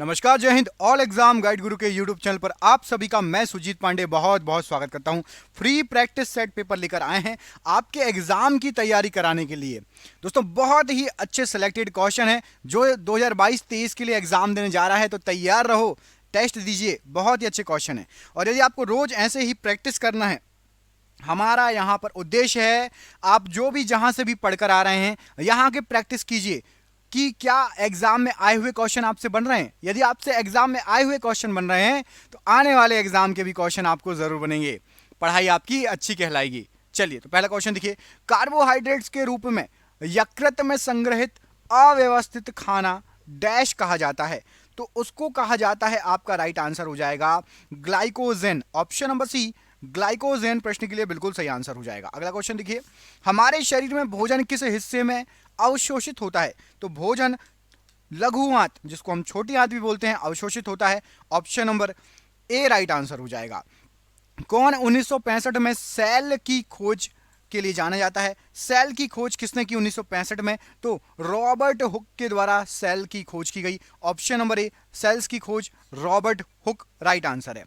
नमस्कार, जय Hind. All exam guide गुरु के यूट्यूब चैनल पर आप सभी का मैं सुजीत पांडे बहुत बहुत स्वागत करता हूं। फ्री प्रैक्टिस सेट पेपर लेकर आए हैं आपके एग्जाम की तैयारी कराने के लिए। दोस्तों, बहुत ही अच्छे सिलेक्टेड क्वेश्चन है जो 2022-23 के लिए एग्जाम देने जा रहा है, तो तैयार रहो, टेस्ट दीजिए। बहुत ही अच्छे क्वेश्चन है और यदि आपको रोज ऐसे ही प्रैक्टिस करना है, हमारा यहाँ पर उद्देश्य है आप जो भी जहां से भी पढ़कर आ रहे हैं यहाँ के प्रैक्टिस कीजिए कि क्या एग्जाम में आए हुए क्वेश्चन आपसे बन रहे हैं। यदि आपसे एग्जाम में आए हुए क्वेश्चन बन रहे हैं तो आने वाले एग्जाम के भी क्वेश्चन आपको जरूर बनेंगे, पढ़ाई आपकी अच्छी कहलाएगी। चलिए, तो पहला क्वेश्चन देखिए, कार्बोहाइड्रेट्स के रूप में यकृत में संग्रहित अव्यवस्थित खाना डैश कहा जाता है, तो उसको कहा जाता है, आपका राइट आंसर हो जाएगा glycogen. Option number C glycogen प्रश्न के लिए बिल्कुल सही आंसर हो जाएगा। अगला क्वेश्चन देखिए, हमारे शरीर में भोजन किस हिस्से में अवशोषित होता है, तो भोजन लघु आंत, जिसको हम छोटी आंत भी बोलते हैं, अवशोषित होता है। ऑप्शन नंबर ए राइट आंसर हो जाएगा। कौन 1965 में सेल की खोज के लिए जाना जाता है? सेल की खोज किसने की 1965 में? तो रॉबर्ट हुक के द्वारा सेल की खोज की गई। ऑप्शन नंबर ए सेल्स की खोज रॉबर्ट हुक राइट आंसर है।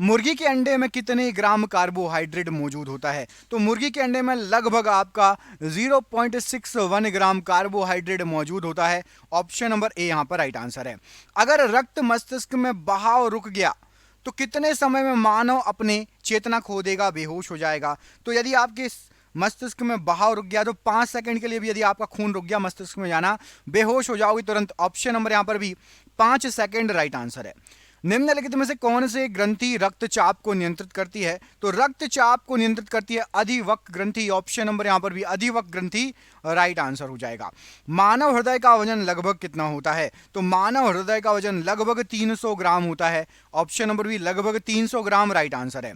मुर्गी के अंडे में कितने ग्राम कार्बोहाइड्रेट मौजूद होता है? तो मुर्गी के अंडे में लगभग आपका 0.61 ग्राम कार्बोहाइड्रेट मौजूद होता है। ऑप्शन नंबर ए यहां पर राइट आंसर है। अगर रक्त मस्तिष्क में बहाव रुक गया तो कितने समय में मानव अपने चेतना खो देगा, बेहोश हो जाएगा? तो यदि आपके मस्तिष्क में बहाव रुक गया तो 5 सेकंड के लिए भी यदि आपका खून रुक गया मस्तिष्क में जाना, बेहोश हो जाओगे तुरंत। ऑप्शन नंबर यहां पर भी 5 सेकंड राइट आंसर है। निम्नलिखित में से कौन से ग्रंथि रक्तचाप को नियंत्रित करती है? तो रक्तचाप को नियंत्रित करती है अधिवक्र ग्रंथि। ऑप्शन नंबर यहां पर भी अधिवक्र ग्रंथि राइट आंसर हो जाएगा। मानव हृदय का वजन लगभग कितना होता है? तो मानव हृदय का वजन लगभग 300 ग्राम होता है। ऑप्शन नंबर भी लगभग 300 ग्राम राइट आंसर है।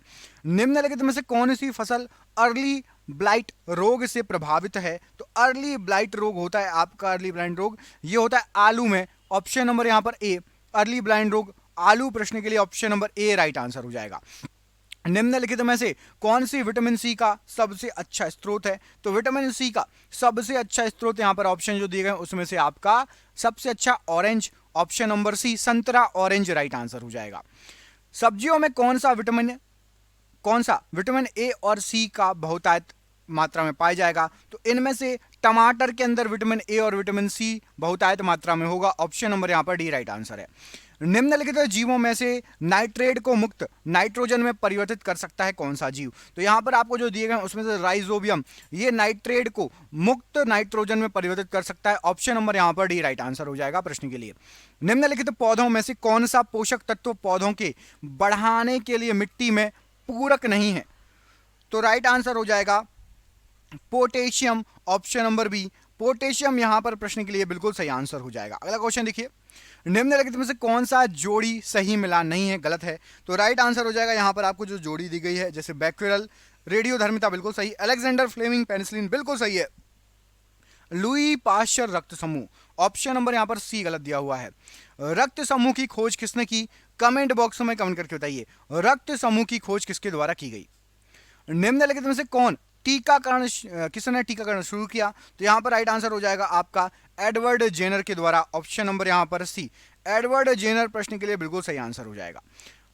निम्नलिखित में से कौन सी फसल अर्ली ब्लाइट रोग से प्रभावित है? तो अर्ली ब्लाइट रोग होता है आपका, अर्ली ब्लाइट रोग ये होता है आलू में। ऑप्शन नंबर यहां पर ए अर्ली ब्लाइट रोग आलू प्रश्न के लिए ऑप्शन नंबर ए राइट आंसर हो जाएगा। निम्नलिखित में से कौन सी विटामिन सी का सबसे अच्छा स्रोत है? तो विटामिन सी का सबसे अच्छा स्रोत यहां पर ऑप्शन जो दिए गए उसमें से आपका सबसे अच्छा ऑरेंज, ऑप्शन नंबर सी संतरा ऑरेंज राइट आंसर हो जाएगा। सब्जियों में कौन सा विटामिन ए और सी का बहुतायत मात्रा में पाया जाएगा? तो इनमें से टमाटर के अंदर विटामिन ए और विटामिन सी बहुतायत मात्रा में होगा। ऑप्शन नंबर यहां पर डी राइट आंसर है। निम्नलिखित जीवों में से नाइट्रेट को मुक्त नाइट्रोजन में परिवर्तित कर सकता है कौन सा जीव? तो यहां पर आपको जो दिए गए उसमें से राइजोबियम ये नाइट्रेट को मुक्त नाइट्रोजन में परिवर्तित कर सकता है। ऑप्शन नंबर यहां पर डी राइट आंसर हो जाएगा प्रश्न के लिए। निम्नलिखित पौधों में से कौन सा पोषक तत्व पौधों के बढ़ाने के लिए मिट्टी में पूरक नहीं है? तो राइट आंसर हो जाएगा potassium. Option number B potassium यहां पर प्रश्न के लिए बिल्कुल सही आंसर हो जाएगा। अगला क्वेश्चन देखिए, निम्नलिखित में से कौन सा जोड़ी सही मिलान नहीं है, गलत है? तो राइट आंसर हो जाएगा यहां पर आपको जो जोड़ी दी गई है, जैसे बैक्यूरल रेडियोधर्मिता बिल्कुल सही, अलेक्जेंडर फ्लेमिंग पेनिसिलिन बिल्कुल सही है, लुई पाश्चर रक्त समूह, ऑप्शन नंबर यहां पर सी गलत दिया हुआ है। रक्त समूह की खोज किसने की? कमेंट बॉक्स में कमेंट करके बताइए रक्त समूह की खोज किसके द्वारा की गई। निम्नलिखित में से कौन किसने टीकाकरण शुरू किया? तो यहां पर राइट आंसर हो जाएगा आपका एडवर्ड जेनर के द्वारा। ऑप्शन नंबर यहां पर सी एडवर्ड जेनर प्रश्न के लिए बिल्कुल सही आंसर हो जाएगा।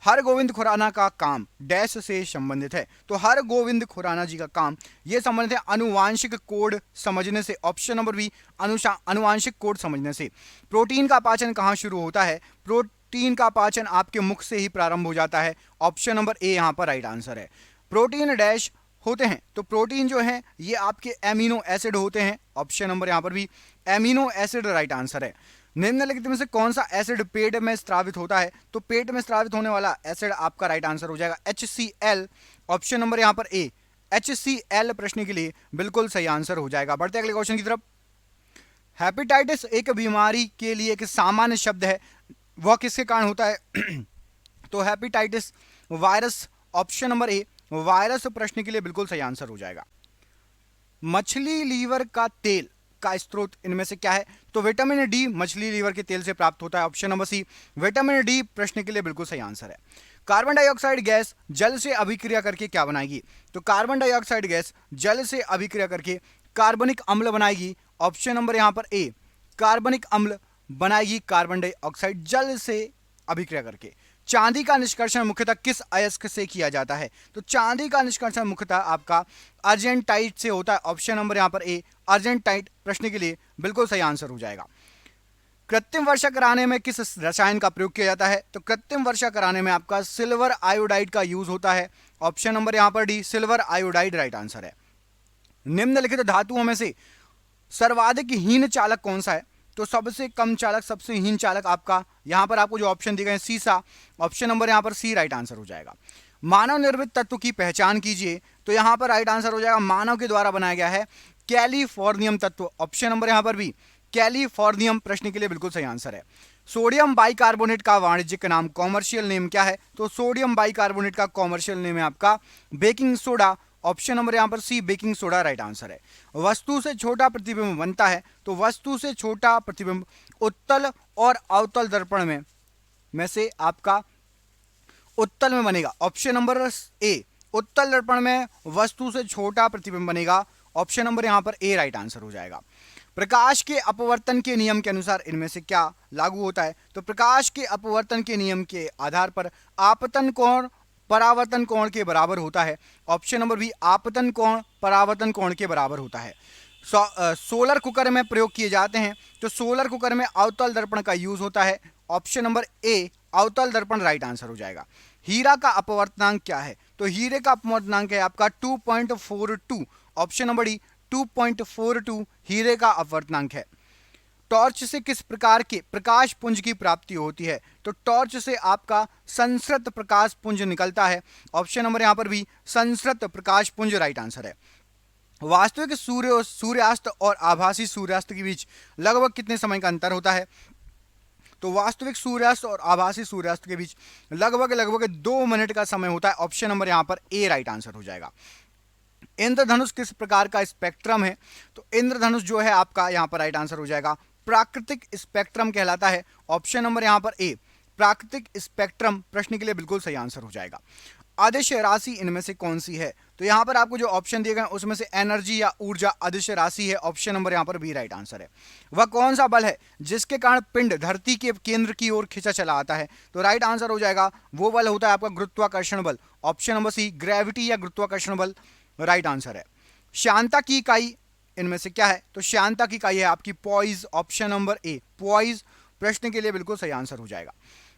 हरगोविंद खुराना का काम डैश से संबंधित है? तो हरगोविंद खुराना जी का काम यह संबंधित है अनुवांशिक कोड समझने से। ऑप्शन नंबर बी अनुवांशिक कोड समझने से। प्रोटीन का पाचन कहां शुरू होता है? प्रोटीन का पाचन आपके मुख से ही प्रारंभ हो जाता है। ऑप्शन नंबर ए यहां पर राइट आंसर है। प्रोटीन डैश होते हैं? तो प्रोटीन जो है ये आपके एमिनो एसिड होते हैं। ऑप्शन नंबर यहां पर भी एमिनो एसिड राइट आंसर है। निम्नलिखित में से कौन सा एसिड पेट में स्रावित होता है? तो पेट में स्रावित होने वाला एसिड आपका राइट आंसर हो जाएगा HCl। ऑप्शन नंबर यहां पर ए HCl प्रश्न के लिए बिल्कुल सही आंसर हो जाएगा। बढ़ते अगले क्वेश्चन की तरफ। हेपेटाइटिस एक बीमारी के लिए एक सामान्य शब्द है, वह किसके कारण होता है? तो हेपेटाइटिस वायरस। ऑप्शन नंबर ए वायरस प्रश्न के लिए बिल्कुल सही आंसर हो जाएगा। मछली लीवर का तेल का स्रोत इनमें से क्या है? तो विटामिन डी मछली लीवर के तेल से प्राप्त होता है। Option number C vitamin D प्रश्न के लिए बिल्कुल सही आंसर है। कार्बन डाइऑक्साइड गैस जल से अभिक्रिया करके क्या बनाएगी? तो कार्बन डाइऑक्साइड गैस जल से अभिक्रिया करके कार्बनिक अम्ल बनाएगी। ऑप्शन नंबर यहां पर ए कार्बनिक अम्ल बनाएगी कार्बन डाइऑक्साइड जल से अभिक्रिया करके। चांदी का निष्कर्षण मुख्यतः किस अयस्क से किया जाता है? तो चांदी का निष्कर्षण मुख्यतः आपका अर्जेंटाइट से होता है। ऑप्शन नंबर यहां पर ए अर्जेंटाइट प्रश्न के लिए बिल्कुल सही आंसर हो जाएगा। कृत्रिम वर्षा कराने में किस रसायन का प्रयोग किया जाता है? तो कृत्रिम वर्षा कराने में आपका सिल्वर आयोडाइड का यूज होता है। ऑप्शन नंबर यहां पर D silver iodide right answer है। निम्नलिखित धातुओं में से सर्वाधिक हीन चालक कौन सा है? तो सबसे कम चालक, सबसे हीन चालक आपका यहां पर आपको जो ऑप्शन दिए गए सीसा। ऑप्शन नंबर यहां पर सी राइट आंसर हो जाएगा। मानव निर्मित तत्व की पहचान कीजिए। तो यहां पर राइट आंसर हो जाएगा मानव के द्वारा बनाया गया है कैलिफोर्नियम तत्व। ऑप्शन नंबर यहां पर भी कैलिफोर्नियम प्रश्न के लिए बिल्कुल सही आंसर है। सोडियम बाइकार्बोनेट का वाणिज्यिक नाम, कॉमर्शियल नेम क्या है? तो सोडियम बाइकार्बोनेट का कॉमर्शियल नेम है आपका बेकिंग सोडा। ऑप्शन नंबर यहां पर सी बेकिंग सोडा राइट आंसर है। वस्तु से छोटा प्रतिबिंब बनता है। तो वस्तु से छोटा प्रतिबिंब उत्तल और अवतल दर्पण में से आपका उत्तल में बनेगा। ऑप्शन नंबर ए उत्तल दर्पण में वस्तु से छोटा प्रतिबिंब बनेगा। ऑप्शन नंबर यहां पर ए राइट आंसर हो जाएगा। प्रकाश के अपवर्तन के नियम के अनुसार इनमें से क्या लागू होता है? तो प्रकाश के अपवर्तन के नियम के आधार पर आपतन कोण परावर्तन कोण के बराबर होता है। ऑप्शन नंबर बी आपतन कोण परावर्तन कोण के बराबर होता है। सोलर कुकर में प्रयोग किए जाते हैं। तो सोलर कुकर में अवतल दर्पण का यूज होता है। ऑप्शन नंबर ए अवतल दर्पण राइट आंसर हो जाएगा। हीरा का अपवर्तनांक क्या है? तो हीरे का अपवर्तनांक है आपका 2.42। ऑप्शन नंबर डी 2.42 हीरे का अपवर्तनांक है। टॉर्च से किस प्रकार के प्रकाश पुंज की प्राप्ति होती है? तो टॉर्च से आपका संसृत प्रकाश पुंज निकलता है। ऑप्शन नंबर यहां पर भी संसृत प्रकाश पुंज राइट आंसर है। वास्तविक सूर्यास्त और आभासी सूर्यास्त के बीच लगभग कितने समय का अंतर होता है? तो वास्तविक सूर्यास्त और आभासी सूर्यास्त के बीच लगभग 2 मिनट का समय होता है। ऑप्शन नंबर यहां पर ए राइट आंसर हो जाएगा। इंद्रधनुष किस प्रकार का स्पेक्ट्रम है? तो इंद्रधनुष जो है आपका यहां पर राइट आंसर हो जाएगा प्राकृतिक स्पेक्ट्रम कहलाता है। ऑप्शन नंबर यहां पर ए प्राकृतिक स्पेक्ट्रम प्रश्न के लिए बिल्कुल सही आंसर हो जाएगा। अदिश राशि इनमें से कौन सी है? तो यहां पर आपको जो ऑप्शन दिए गए उसमें से एनर्जी या ऊर्जा अदिश राशि है। ऑप्शन नंबर यहां पर बी राइट आंसर है। वह कौन सा बल है जिसके कारण पिंड धरती के केंद्र की ओर खिंचा चला आता है? तो राइट आंसर हो जाएगा वो बल होता है आपका गुरुत्वाकर्षण बल। ऑप्शन नंबर सी ग्रेविटी या गुरुत्वाकर्षण बल राइट आंसर है। श्यानता की इकाई इनमें से क्या है? तो श्यानता की इकाई है आपकी poise. Option number A poise प्रश्न के लिए बिल्कुल सही आंसर हो जाएगा।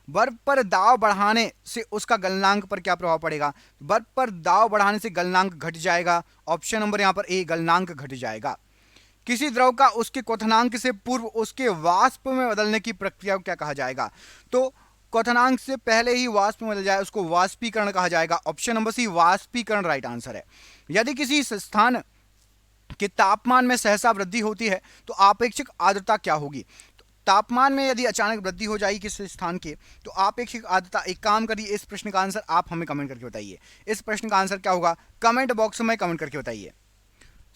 बर्फ पर दाब बढ़ाने से उसका गलनांक पर क्या प्रभाव पड़ेगा? बर्फ पर दाब बढ़ाने से गलनांक घट जाएगा। ऑप्शन नंबर यहां पर ए गलनांक घट जाएगा। किसी द्रव का उसके क्वथनांक से पूर्व उसके वाष्प में बदलने की प्रक्रिया को क्या कहा जाएगा? तो क्वथनांक से पहले ही वाष्प में बदल जाए उसको वाष्पीकरण कहा जाएगा। ऑप्शन नंबर सी वाष्पीकरण राइट आंसर है। यदि किसी स्थान के तापमान में सहसा वृद्धि होती है तो आपेक्षिक आर्द्रता क्या होगी? तो तापमान में यदि अचानक वृद्धि हो जाएगी किसी स्थान के तो आपेक्षिक आर्द्रता, एक काम करिए इस प्रश्न का आंसर आप हमें कमेंट करके बताइए। इस प्रश्न का आंसर क्या होगा कमेंट बॉक्स में कमेंट करके बताइए।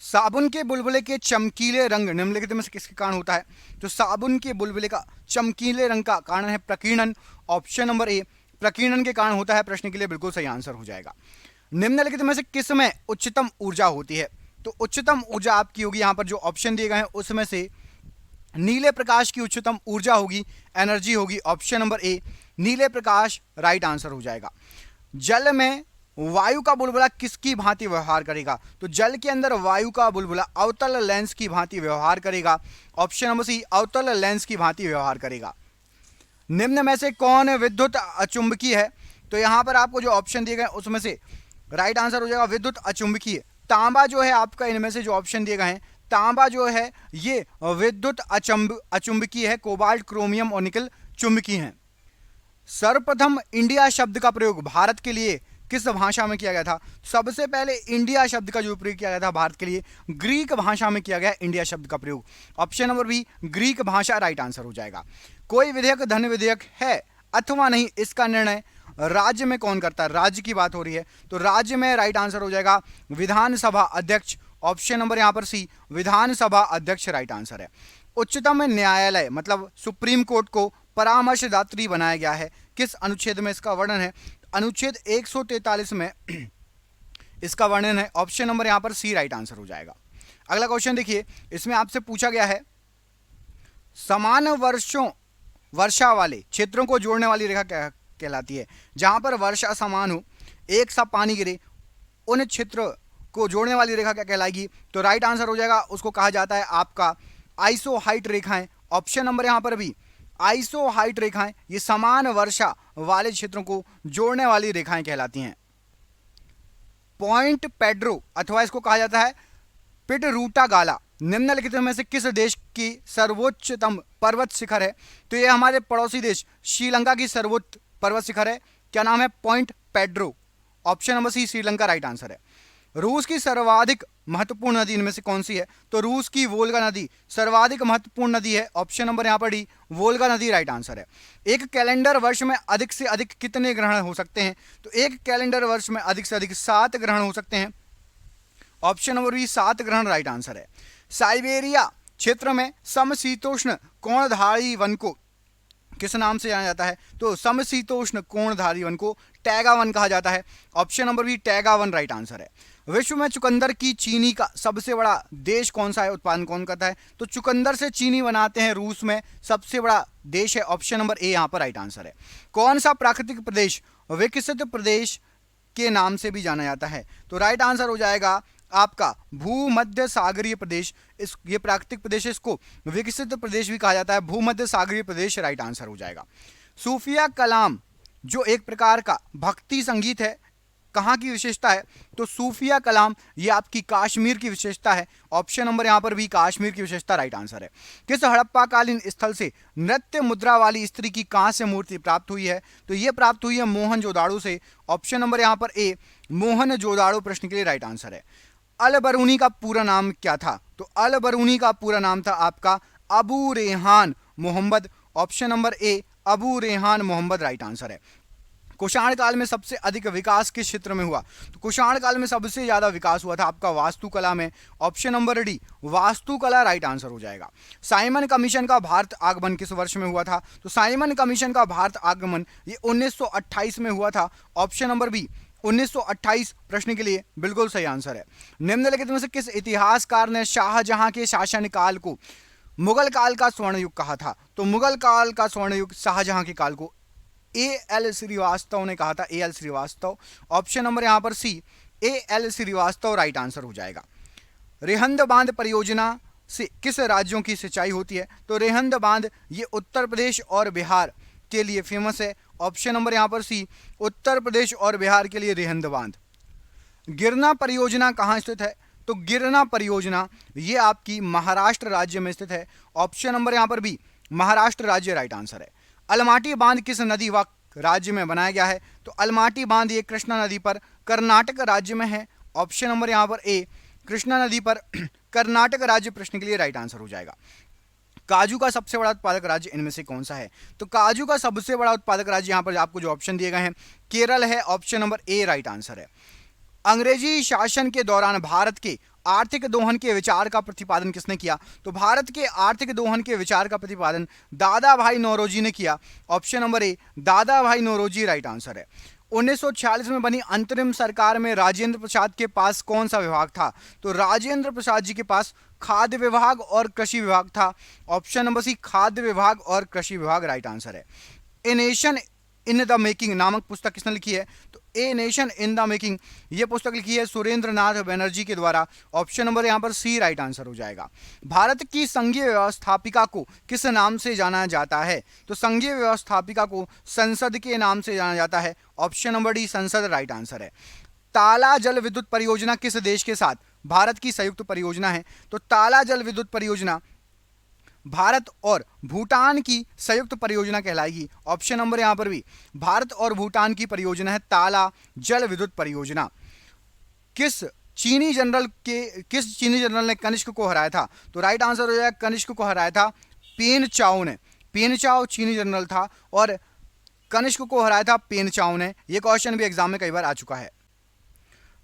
साबुन के बुलबुले के चमकीले रंग निम्नलिखित में से किसके कारण होता है? तो साबुन के बुलबुले का चमकीले रंग का कारण है प्रकीर्णन। ऑप्शन नंबर ए प्रकीर्णन के कारण होता है प्रश्न के लिए बिल्कुल सही आंसर हो जाएगा। निम्नलिखित में से किस में उच्चतम ऊर्जा होती है? तो उच्चतम ऊर्जा आपकी होगी यहां पर जो ऑप्शन दिए गए हैं उसमें से नीले प्रकाश की उच्चतम ऊर्जा होगी, एनर्जी होगी। ऑप्शन नंबर ए नीले प्रकाश राइट आंसर हो जाएगा। जल में वायु का बुलबुला किसकी भांति व्यवहार करेगा? तो जल के अंदर वायु का बुलबुला अवतल लेंस की भांति व्यवहार करेगा। ऑप्शन नंबर सी अवतल लेंस की भांति व्यवहार करेगा। निम्न में से कौन विद्युत अचुंबकीय है? तो यहां पर आपको जो ऑप्शन दिए गए उसमें से राइट आंसर हो जाएगा विद्युत अचुंबकीय। तांबा जो है आपका इनमें से जो ऑप्शन दिए गए हैं तांबा जो है ये विद्युत अचुंबकीय है। कोबाल्ट, क्रोमियम और निकल चुंबकीय है। सर्वप्रथम इंडिया शब्द का प्रयोग भारत के लिए किस भाषा में किया गया था? सबसे पहले इंडिया शब्द का जो प्रयोग किया गया था भारत के लिए ग्रीक भाषा में किया गया इंडिया शब्द का प्रयोग। ऑप्शन नंबर बी ग्रीक भाषा राइट आंसर हो जाएगा। कोई विधेयक धन विधेयक है अथवा नहीं इसका निर्णय राज्य में कौन करता है? राज्य की बात हो रही है तो राज्य में राइट आंसर हो जाएगा विधानसभा अध्यक्ष। ऑप्शन नंबर यहां पर सी विधानसभा अध्यक्ष राइट आंसर है। उच्चतम न्यायालय मतलब सुप्रीम कोर्ट को परामर्शदात्री बनाया गया है किस अनुच्छेद में इसका वर्णन है? अनुच्छेद 143 में इसका वर्णन है। ऑप्शन नंबर यहां पर सी राइट आंसर हो जाएगा। अगला क्वेश्चन देखिए इसमें आपसे पूछा गया है समान वर्षा वाले क्षेत्रों को जोड़ने वाली रेखा कहलाती है। जहां पर वर्षा समान हो, एक सा पानी गिरे, उन क्षेत्र को जोड़ने वाली रेखा क्या कहलाएगी? तो राइट आंसर हो जाएगा, उसको कहा जाता है आपका आइसोहाइट रेखाएं। ऑप्शन नंबर यहां पर भी आइसोहाइट रेखाएं, ये समान वर्षा वाले क्षेत्रों को जोड़ने वाली रेखाएं कहलाती हैं। पॉइंट पेड्रो अथवा इसको कहा जाता है पिटरूटा गाला निम्नलिखित में से किस देश की सर्वोच्चतम पर्वत शिखर है? तो ये हमारे पड़ोसी देश श्रीलंका की सर्वोच्च पर्वत शिखर है। क्या नाम है? Point Pedro. Option number C Sri Lanka right answer है। रूस की सर्वाधिक महत्वपूर्ण नदी इनमें से कौन सी है? तो रूस की वोल्गा नदी सर्वाधिक महत्वपूर्ण नदी है। ऑप्शन नंबर यहां पर डी, वोल्गा नदी राइट आंसर है। एक कैलेंडर वर्ष में अधिक से अधिक कितने ग्रहण हो सकते हैं? तो एक कैलेंडर वर्ष में अधिक से अधिक 7 ग्रहण हो सकते हैं। ऑप्शन नंबर बी 7 ग्रहण राइट आंसर है। साइबेरिया क्षेत्र में समशीतोष्ण कोणधारी वन को किस नाम से जाना जाता है? तो समशीतोष्ण कोणधारी वन को टैगा वन कहा जाता है। ऑप्शन नंबर बी टैगा वन राइट आंसर है। विश्व में चुकंदर की चीनी का सबसे बड़ा देश कौन सा है? उत्पादन कौन करता है? तो चुकंदर से चीनी बनाते हैं रूस में सबसे बड़ा देश है। ऑप्शन नंबर ए यहां पर राइट आंसर है। कौन सा प्राकृतिक प्रदेश विकसित प्रदेश के नाम से भी जाना जाता है? तो राइट आंसर हो जाएगा आपका भूमध्य सागरीय प्रदेश। ये प्राकृतिक प्रदेश है, इसको विकसित प्रदेश भी कहा जाता है। भूमध्य सागरीय प्रदेश राइट आंसर हो जाएगा। सूफिया कलाम जो एक प्रकार का भक्ति संगीत है, कहाँ की विशेषता है? तो सूफिया कलाम ये आपकी कश्मीर की विशेषता है। ऑप्शन नंबर यहां पर भी कश्मीर की विशेषता राइट आंसर है। किस हड़प्पा कालीन स्थल से नृत्य मुद्रा वाली स्त्री की कांस्य मूर्ति प्राप्त हुई है? तो ये प्राप्त हुई है मोहनजोदाड़ो से। ऑप्शन नंबर यहां पर ए, मोहनजोदाड़ो प्रश्न के लिए राइट आंसर है। अल बरूनी का पूरा नाम क्या था? तो अल बरूनी का पूरा नाम था आपका Abu Rehan Mohammad. Option number A, Abu Rehan Mohammad right answer है। कुषाण काल में सबसे अधिक विकास किस क्षेत्र में हुआ? तो कुषाण काल में सबसे ज्यादा विकास हुआ था आपका वास्तुकला में। ऑप्शन नंबर डी, वास्तुकला राइट आंसर हो जाएगा। साइमन कमीशन का भारत आगमन किस वर्ष में हुआ था? तो साइमन कमीशन का भारत आगमन ये 1928 में हुआ था। ऑप्शन नंबर बी 1928 प्रश्न के लिए बिल्कुल सही आंसर है। निम्नलिखित में से किस इतिहासकार ने शाहजहां के शासनकाल को मुगल काल का स्वर्ण युग कहा था? तो मुगल काल का स्वर्ण युग शाहजहां के काल को ए.एल. श्रीवास्तव ने कहा था। ए.एल. श्रीवास्तव। ऑप्शन नंबर यहां पर सी, ए.एल. श्रीवास्तव राइट आंसर हो जाएगा। रेहंद बांध परियोजना से किस राज्यों की सिंचाई होती है? तो रेहंद बांध ये उत्तर प्रदेश और बिहार के लिए फेमस है। ऑप्शन नंबर यहां पर सी, उत्तर प्रदेश और बिहार के लिए रेहंद बांध। गिरना परियोजना कहां स्थित है? तो गिरना परियोजना ये आपकी महाराष्ट्र राज्य में स्थित है। ऑप्शन नंबर यहां पर बी, महाराष्ट्र राज्य राइट आंसर है। अलमाटी बांध किस नदी व राज्य में बनाया गया है? तो अलमाटी बांध ये कृष्णा नदी पर कर्नाटक राज्य में है। ऑप्शन नंबर यहां पर ए, कृष्णा नदी पर कर्नाटक राज्य प्रश्न के लिए राइट आंसर हो जाएगा। काजू का सबसे बड़ा उत्पादक राज्य इनमें से कौन सा है? तो काजू का सबसे बड़ा उत्पादक राज्य यहां पर आपको जो ऑप्शन दिए गए हैं केरल है। ऑप्शन नंबर ए राइट आंसर है। अंग्रेजी शासन के दौरान भारत के आर्थिक दोहन के विचार का प्रतिपादन किसने किया? तो भारत के आर्थिक दोहन के विचार का प्रतिपादन दादा भाई नौरोजी ने किया। ऑप्शन नंबर ए, दादा भाई नौरोजी राइट आंसर है। 1946 में बनी अंतरिम सरकार में राजेंद्र प्रसाद के पास कौन सा विभाग था? तो राजेंद्र प्रसाद जी के पास खाद्य विभाग और कृषि विभाग था। ऑप्शन नंबर सी, खाद्य विभाग और कृषि विभाग राइट आंसर है। A nation in the making नामक पुस्तक किसने लिखी है? तो a nation in the making ये पुस्तक लिखी है सुरेंद्र नाथ बनर्जी के द्वारा। ऑप्शन नंबर यहां पर सी राइट आंसर हो जाएगा। भारत की संघीय व्यवस्थापिका को किस नाम से जाना जाता है? तो संघीय व्यवस्थापिका को संसद के नाम से जाना जाता है। ऑप्शन नंबर डी, संसद राइट आंसर है। ताला जल विद्युत परियोजना किस देश के साथ भारत की संयुक्त परियोजना है? तो ताला जल विद्युत परियोजना भारत और भूटान की संयुक्त परियोजना कहलाएगी। ऑप्शन नंबर यहां पर भी भारत और भूटान की परियोजना है ताला जल विद्युत परियोजना। किस चीनी जनरल ने कनिष्क को हराया था? तो राइट आंसर हो जाएगा कनिष्क को हराया था पेन चाओ ने। पेन चाओ चीनी जनरल था और कनिष्क को हराया था पेन चाओ ने। यह क्वेश्चन भी एग्जाम में कई बार आ चुका है।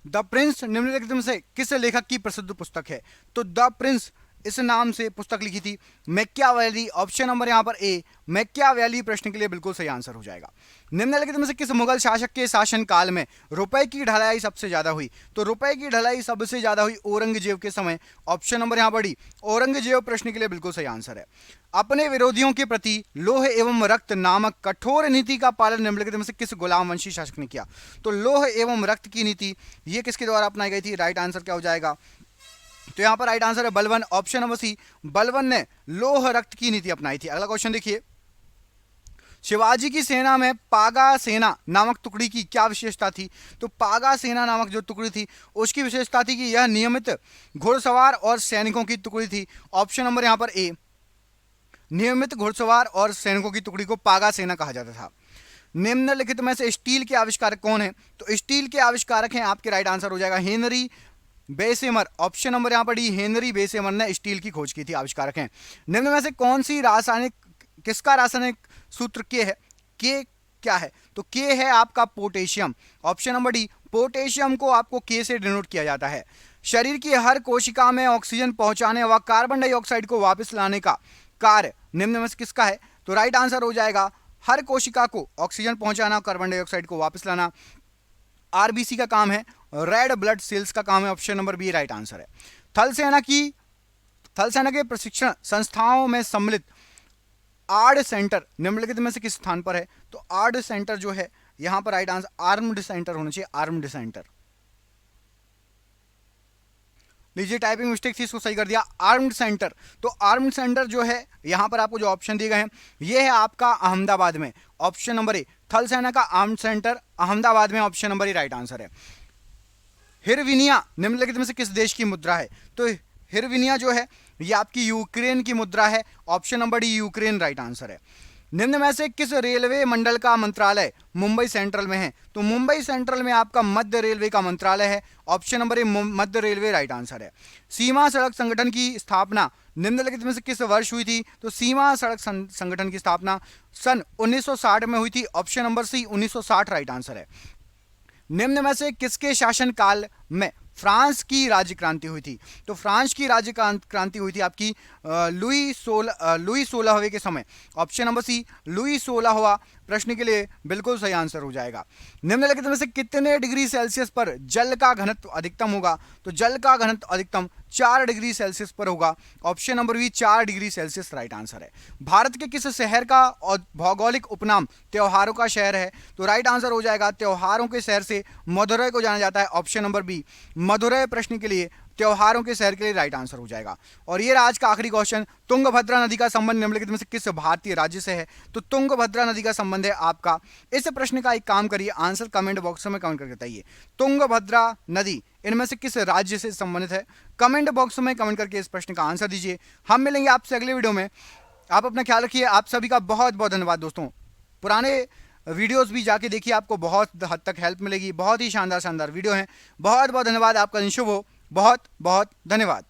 द प्रिंस निम्नलिखित में से किस लेखक की प्रसिद्ध पुस्तक है? तो द प्रिंस इस नाम से पुस्तक लिखी थी? मैकियावेली। ऑप्शन नंबर यहाँ पर ए मैकियावेली प्रश्न के लिए बिल्कुल सही आंसर हो जाएगा। निम्नलिखित में से किस मुगल शासक के शासनकाल में रुपए की ढलाई सबसे ज्यादा हुई? तो रुपए की ढलाई सबसे ज्यादा हुई औरंगजेब के समय। ऑप्शन नंबर यहाँ पर डी औरंगजेब प्रश्न के लिए बिल्कुल सही आंसर है। अपने विरोधियों के प्रति लोह एवं रक्त नामक कठोर नीति का पालन निम्नलिखित में से किस गुलाम वंशी शासक ने किया? तो लोह एवं रक्त की नीति ये किसके द्वारा अपनाई गई थी? राइट आंसर क्या हो जाएगा? तो यहां पर राइट आंसर है Balban. Option number C Balban ने लोह रक्त की नीति अपनाई थी। अगला क्वेश्चन देखिए, शिवाजी की सेना में पागा सेना नामक टुकड़ी की क्या विशेषता थी? तो पागा सेना नामक जो टुकड़ी थी उसकी विशेषता थी कि यह नियमित घुड़सवार और सैनिकों की टुकड़ी थी। ऑप्शन नंबर यहां पर ए नियमित घुड़सवार और सैनिकों की टुकड़ी को पागा सेना कहा जाता था। निम्नलिखित में से स्टील के आविष्कारक कौन है? तो स्टील के आविष्कारक हैं आपके राइट आंसर हो जाएगा हेनरी बेसेमर। ऑप्शन नंबर यहां पर डी हेनरी बेसेमर ने स्टील की खोज की थी, आविष्कारक हैं। निम्न में से कौन सी रासायनिक किसका रासायनिक सूत्र के है? के क्या है? तो के है आपका potassium. Option number D potassium को आपको के से डिनोट किया जाता है। शरीर की हर कोशिका में ऑक्सीजन पहुंचाने व कार्बन डाइऑक्साइड को वापस लाने का कार्य निम्न में से किसका है? तो राइट आंसर हो जाएगा हर कोशिका को ऑक्सीजन पहुंचाना, कार्बन डाइऑक्साइड को वापस लाना आरबीसी का काम है, रेड ब्लड सेल्स का काम है। Option number B right answer है। थल सेना के प्रशिक्षण संस्थाओं में सम्मिलित आर्ड सेंटर निम्नलिखित में से किस स्थान पर है? तो आर्ड सेंटर जो है यहां पर राइट आंसर आर्म्ड सेंटर होना चाहिए, आर्म्ड सेंटर। लीजिए टाइपिंग मिस्टेक थी, इसको सही कर दिया, आर्म्ड सेंटर। तो आर्म्ड सेंटर जो है यहां पर आपको जो ऑप्शन दिए गए हैं ये है आपका अहमदाबाद में। ऑप्शन नंबर ए थल सेना का आर्म्ड सेंटर अहमदाबाद में, ऑप्शन नंबर ए राइट आंसर है। हिरविनिया निम्नलिखित में से किस देश की मुद्रा है? तो हिरविनिया जो है ये आपकी यूक्रेन की मुद्रा है। Option number D Ukraine right answer है। निम्न में से किस रेलवे मंडल का मंत्रालय मुंबई सेंट्रल में है? तो मुंबई सेंट्रल में आपका मध्य रेलवे का मंत्रालय है। ऑप्शन नंबर ए मध्य रेलवे राइट आंसर है। सीमा सड़क संगठन की स्थापना निम्नलिखित में से किस वर्ष हुई थी? तो सीमा सड़क संगठन की स्थापना सन 1960 में हुई थी। Option number C 1960 right answer है। निम्न में से किसके शासनकाल में फ्रांस की राज्य क्रांति हुई थी? तो फ्रांस की राज्य क्रांति हुई थी आपकी लुई 16वें के समय। ऑप्शन नंबर सी लुई 16वां प्रश्न के लिए बिल्कुल सही आंसर हो जाएगा। निम्नलिखित में से कितने डिग्री सेल्सियस पर जल का घनत्व अधिकतम होगा? तो जल का घनत्व अधिकतम 4 डिग्री सेल्सियस पर होगा। Option number B 4 degree Celsius right answer है। भारत के किस शहर का भौगोलिक उपनाम त्योहारों का शहर है? तो राइट आंसर हो जाएगा त्योहारों के शहर से मदुरै को जाना जाता है। ऑप्शन नंबर बी मदुरै प्रश्न के लिए त्योहारों के शहर के लिए राइट आंसर हो जाएगा। और ये आज का आखिरी क्वेश्चन, तुंगभद्रा नदी का संबंध निम्नलिखित में से किस भारतीय राज्य से है? तो तुंगभद्रा नदी का संबंध है आपका, इस प्रश्न का एक काम करिए आंसर कमेंट बॉक्स में कमेंट करके बताइए तुंगभद्रा नदी इनमें से किस राज्य से संबंधित है? कमेंट बॉक्स में कमेंट करके इस प्रश्न का आंसर दीजिए। हम मिलेंगे आपसे अगले वीडियो में। आप अपना ख्याल रखिए। आप सभी का बहुत बहुत धन्यवाद दोस्तों। पुराने वीडियोस भी जाके देखिए, आपको बहुत हद तक हेल्प मिलेगी। बहुत ही शानदार वीडियो हैं। बहुत बहुत धन्यवाद। आपका दिन शुभ हो। बहुत बहुत धन्यवाद।